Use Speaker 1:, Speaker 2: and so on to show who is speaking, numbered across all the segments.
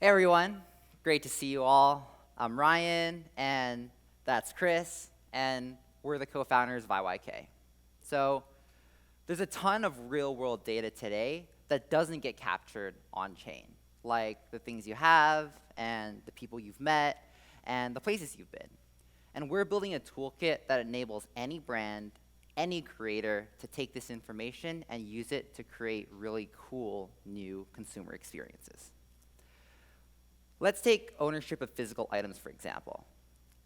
Speaker 1: Hey everyone, great to see you all. I'm Ryan, and that's Chris, and we're the co-founders of IYK. So there's a ton of real-world data today that doesn't get captured on-chain, like the things you have, and the people you've met, and the places you've been. And we're building a toolkit that enables any brand, any creator to take this information and use it to create really cool new consumer experiences. Let's take ownership of physical items, for example.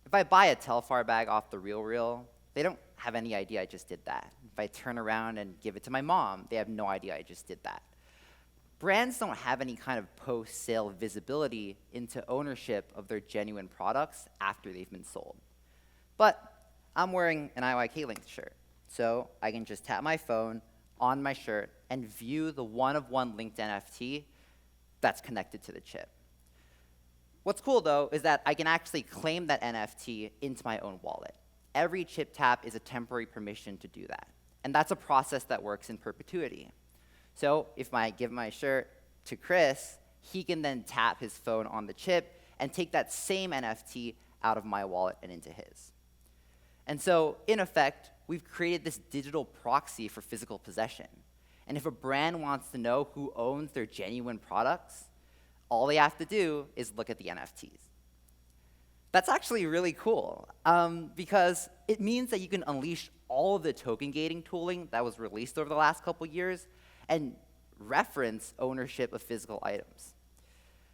Speaker 1: If I buy a Telfar bag off the RealReal, they don't have any idea I just did that. If I turn around and give it to my mom, they have no idea I just did that. Brands don't have any kind of post-sale visibility into ownership of their genuine products after they've been sold. But I'm wearing an IYK linked shirt, so I can just tap my phone on my shirt and view the one-of-one linked NFT that's connected to the chip. What's cool, though, is that I can actually claim that NFT into my own wallet. Every chip tap is a temporary permission to do that. And that's a process that works in perpetuity. So if I give my shirt to Chris, he can then tap his phone on the chip and take that same NFT out of my wallet and into his. And so, in effect, we've created this digital proxy for physical possession. And if a brand wants to know who owns their genuine products, all they have to do is look at the NFTs. That's actually really cool because it means that you can unleash all of the token gating tooling that was released over the last couple years and reference ownership of physical items.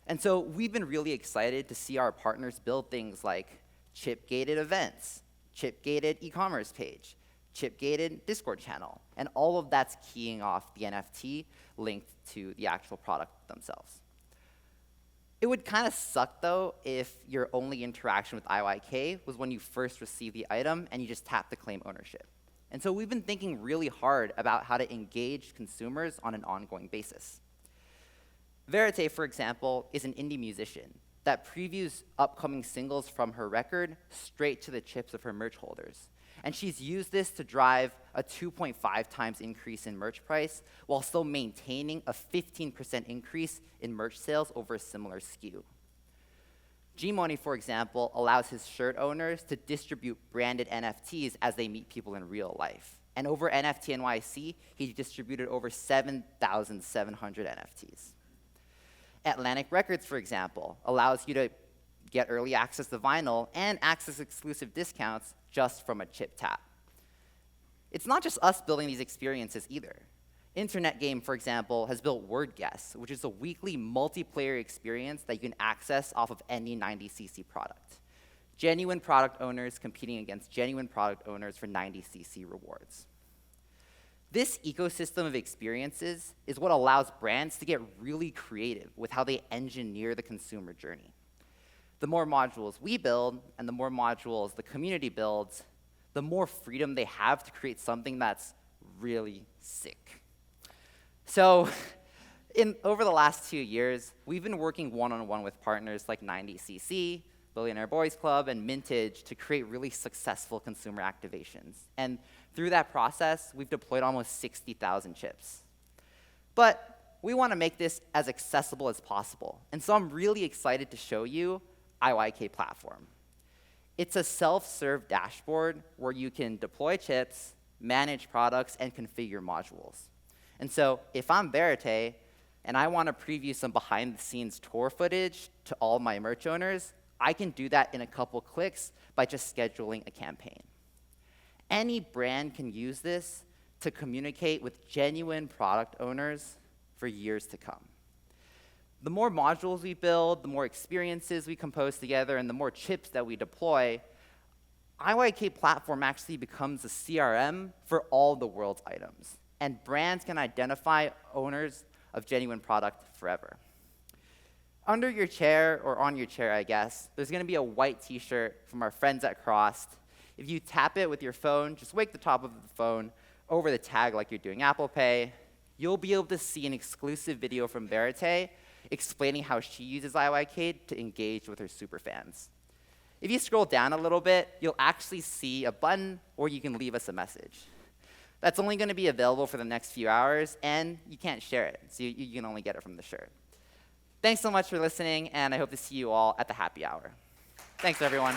Speaker 1: And so we've been really excited to see our partners build things like chip-gated events, chip-gated e-commerce page, chip-gated Discord channel, and all of that's keying off the NFT linked to the actual product themselves. It would kind of suck, though, if your only interaction with IYK was when you first received the item and you just tap to claim ownership. And so we've been thinking really hard about how to engage consumers on an ongoing basis. Verite, for example, is an indie musician that previews upcoming singles from her record straight to the chips of her merch holders. And she's used this to drive a 2.5 times increase in merch price while still maintaining a 15% increase in merch sales over a similar SKU. Gmoney, for example, allows his shirt owners to distribute branded NFTs as they meet people in real life. And over NFT NYC, he distributed over 7,700 NFTs. Atlantic Records, for example, allows you to get early access to vinyl and access exclusive discounts just from a chip tap. It's not just us building these experiences either. Internet Game, for example, has built Word Guess, which is a weekly multiplayer experience that you can access off of any 90cc product. Genuine product owners competing against genuine product owners for 90cc rewards. This ecosystem of experiences is what allows brands to get really creative with how they engineer the consumer journey. The more modules we build and the more modules the community builds, the more freedom they have to create something that's really sick. So over the last 2 years, we've been working one-on-one with partners like 90cc, Billionaire Boys Club, and Mintage to create really successful consumer activations. And through that process, we've deployed almost 60,000 chips. But we want to make this as accessible as possible. And so I'm really excited to show you IYK platform. It's a self-serve dashboard where you can deploy chips, manage products, and configure modules. And so if I'm Verite and I want to preview some behind-the-scenes tour footage to all my merch owners, I can do that in a couple clicks by just scheduling a campaign. Any brand can use this to communicate with genuine product owners for years to come. The more modules we build, the more experiences we compose together, and the more chips that we deploy, IYK platform actually becomes a CRM for all the world's items. And brands can identify owners of genuine product forever. Under your chair, or on your chair, I guess, there's going to be a white t-shirt from our friends at Crossed. If you tap it with your phone, just wake the top of the phone over the tag like you're doing Apple Pay, you'll be able to see an exclusive video from Verite explaining how she uses IYK to engage with her superfans. If you scroll down a little bit, you'll actually see a button where you can leave us a message. That's only going to be available for the next few hours, and you can't share it, so you can only get it from the shirt. Thanks so much for listening, and I hope to see you all at the happy hour. Thanks, everyone.